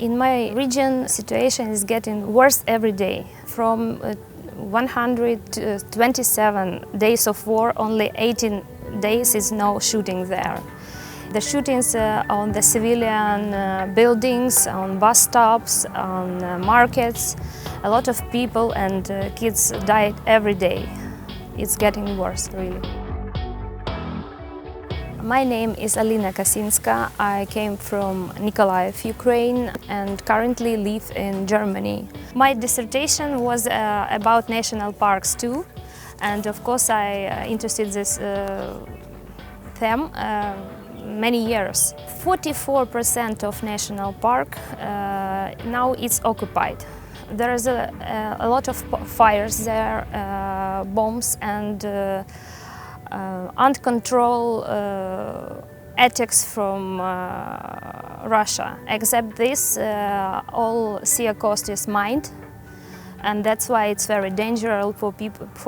In my region, situation is getting worse every day. From 127 days of war, only 18 days is no shooting there. The shootings on the civilian buildings, on bus stops, on markets, a lot of people and kids died every day. It's getting worse, really. My name is Alina Kasinska. I came from Mykolaiv, Ukraine, and currently live in Germany. My dissertation was about national parks too, and of course I interested in this theme many years. 44% of national park now is occupied. There is a lot of fires there, bombs and uncontrolled attacks from Russia. Except this, all sea coast is mined, and that's why it's very dangerous for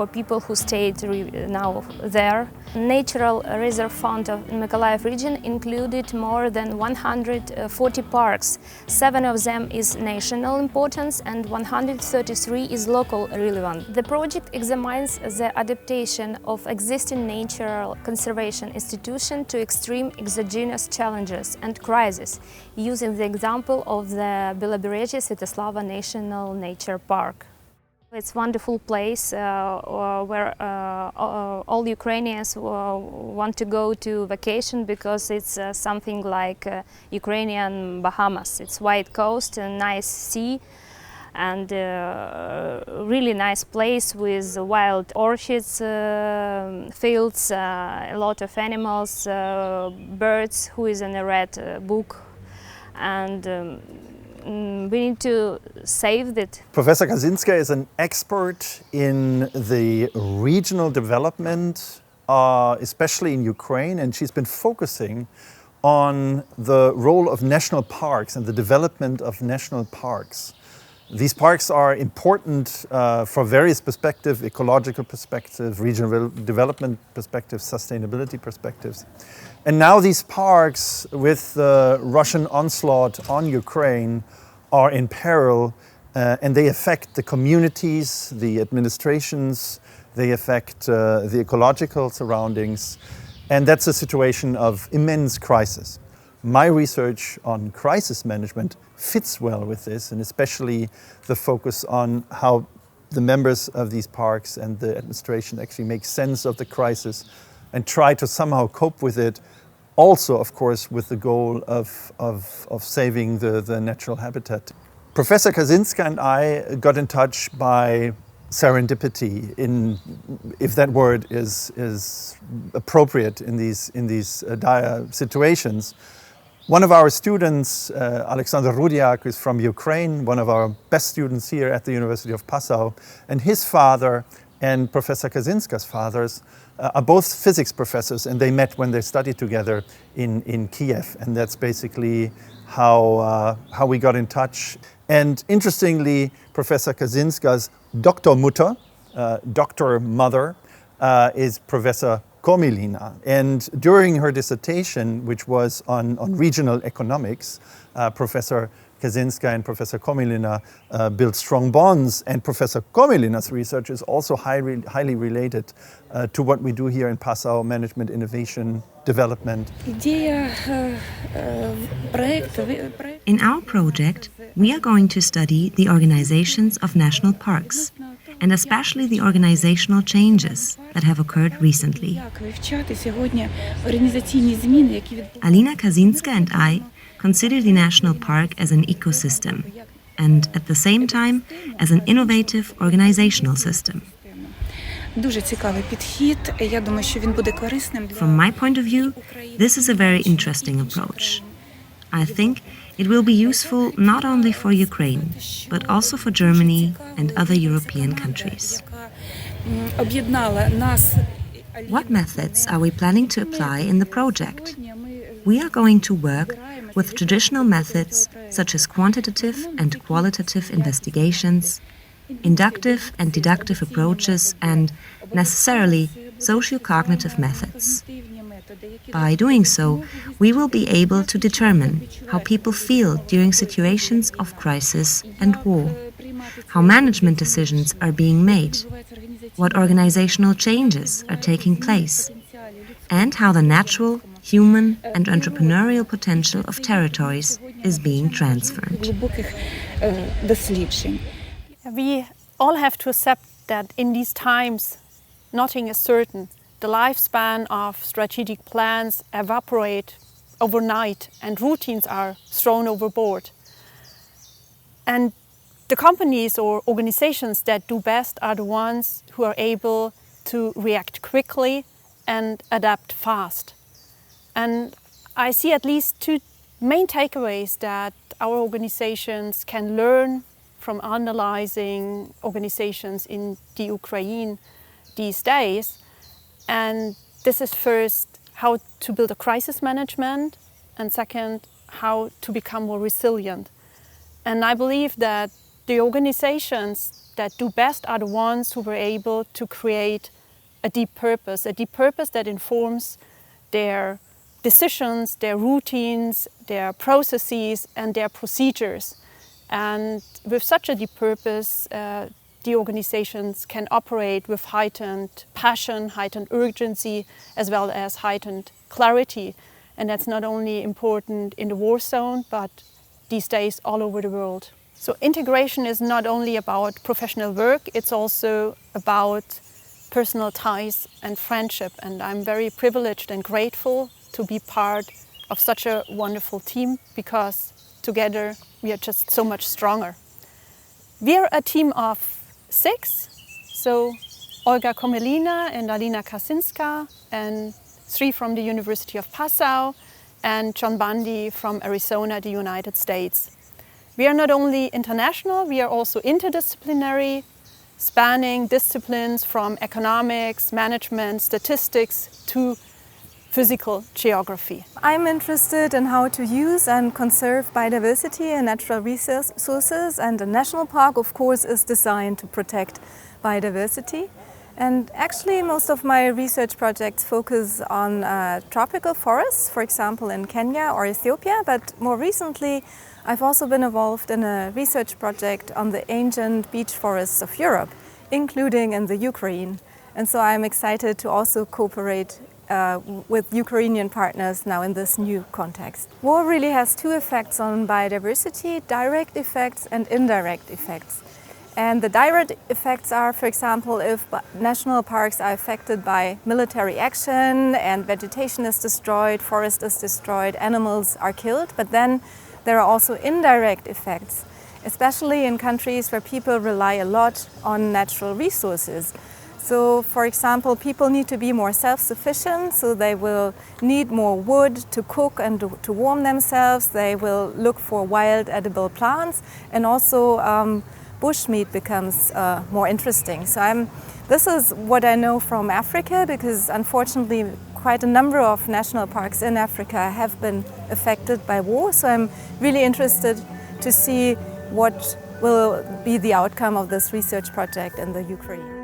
people who stayed now there. Natural Reserve Fund of Mykolaiv region included more than 140 parks. 7 of them is national importance and 133 is local relevant. The project examines the adaptation of existing natural conservation institutions to extreme exogenous challenges and crises, using the example of the Белобережье Святослава National Nature Park. It's a wonderful place where all Ukrainians want to go to vacation because it's something like Ukrainian Bahamas. It's wide coast and nice sea and really nice place with wild orchids, fields, a lot of animals, birds, who is in a red book, and we need to save it. Professor Kasinska is an expert in the regional development, especially in Ukraine, and she's been focusing on the role of national parks and the development of national parks. These parks are important from various perspectives: ecological perspectives, regional development perspectives, sustainability perspectives. And now these parks, with the Russian onslaught on Ukraine, are in peril, and they affect the communities, the administrations, they affect the ecological surroundings, and that's a situation of immense crisis. My research on crisis management fits well with this, and especially the focus on how the members of these parks and the administration actually make sense of the crisis and try to somehow cope with it. Also, of course, with the goal of saving the natural habitat. Professor Kasinska and I got in touch by serendipity, if that word is appropriate in these dire situations. One of our students, Alexander Rudiak, is from Ukraine, one of our best students here at the University of Passau, and his father and Professor Kasinska's fathers are both physics professors, and they met when they studied together in Kiev, and that's basically how we got in touch. And interestingly, Professor Kasinska's doctor mother, is Professor Komelina, and during her dissertation, which was on regional economics, Professor Kasinska and Professor Komelina built strong bonds, and Professor Komelina's research is also highly related to what we do here in Passau: management, innovation, development. In our project, we are going to study the organizations of national parks, and especially the organizational changes that have occurred recently. Alina Kasinska and I consider the national park as an ecosystem and at the same time as an innovative organizational system. From my point of view, this is a very interesting approach. I think it will be useful not only for Ukraine, but also for Germany and other European countries. What methods are we planning to apply in the project? We are going to work with traditional methods such as quantitative and qualitative investigations, inductive and deductive approaches, and necessarily socio-cognitive methods. By doing so, we will be able to determine how people feel during situations of crisis and war, how management decisions are being made, what organizational changes are taking place, and how the natural, human and entrepreneurial potential of territories is being transferred. We all have to accept that in these times, nothing is certain. The lifespan of strategic plans evaporate overnight and routines are thrown overboard. And the companies or organizations that do best are the ones who are able to react quickly and adapt fast. And I see at least two main takeaways that our organizations can learn from analyzing organizations in the Ukraine these days. And this is first, how to build a crisis management, and second, how to become more resilient. And I believe that the organizations that do best are the ones who were able to create a deep purpose that informs their decisions, their routines, their processes and their procedures. And with such a deep purpose, the organizations can operate with heightened passion, heightened urgency, as well as heightened clarity. And that's not only important in the war zone, but these days all over the world. So integration is not only about professional work, it's also about personal ties and friendship. And I'm very privileged and grateful to be part of such a wonderful team, because together we are just so much stronger. We are a team of 6, so Olga Komelina and Alina Kasinska, and 3 from the University of Passau, and Jonathan Bundy from Arizona, the United States. We are not only international, we are also interdisciplinary, spanning disciplines from economics, management, statistics to physical geography. I'm interested in how to use and conserve biodiversity and natural resources, and a national park, of course, is designed to protect biodiversity. And actually most of my research projects focus on tropical forests, for example in Kenya or Ethiopia, but more recently I've also been involved in a research project on the ancient beech forests of Europe, including in the Ukraine. And so I'm excited to also cooperate with Ukrainian partners now in this new context. War really has 2 effects on biodiversity: direct effects and indirect effects. And the direct effects are, for example, if national parks are affected by military action and vegetation is destroyed, forest is destroyed, animals are killed. But then there are also indirect effects, especially in countries where people rely a lot on natural resources. So, for example, people need to be more self-sufficient, so they will need more wood to cook and to warm themselves. They will look for wild edible plants, and also bushmeat becomes more interesting. So this is what I know from Africa, because unfortunately quite a number of national parks in Africa have been affected by war. So I'm really interested to see what will be the outcome of this research project in the Ukraine.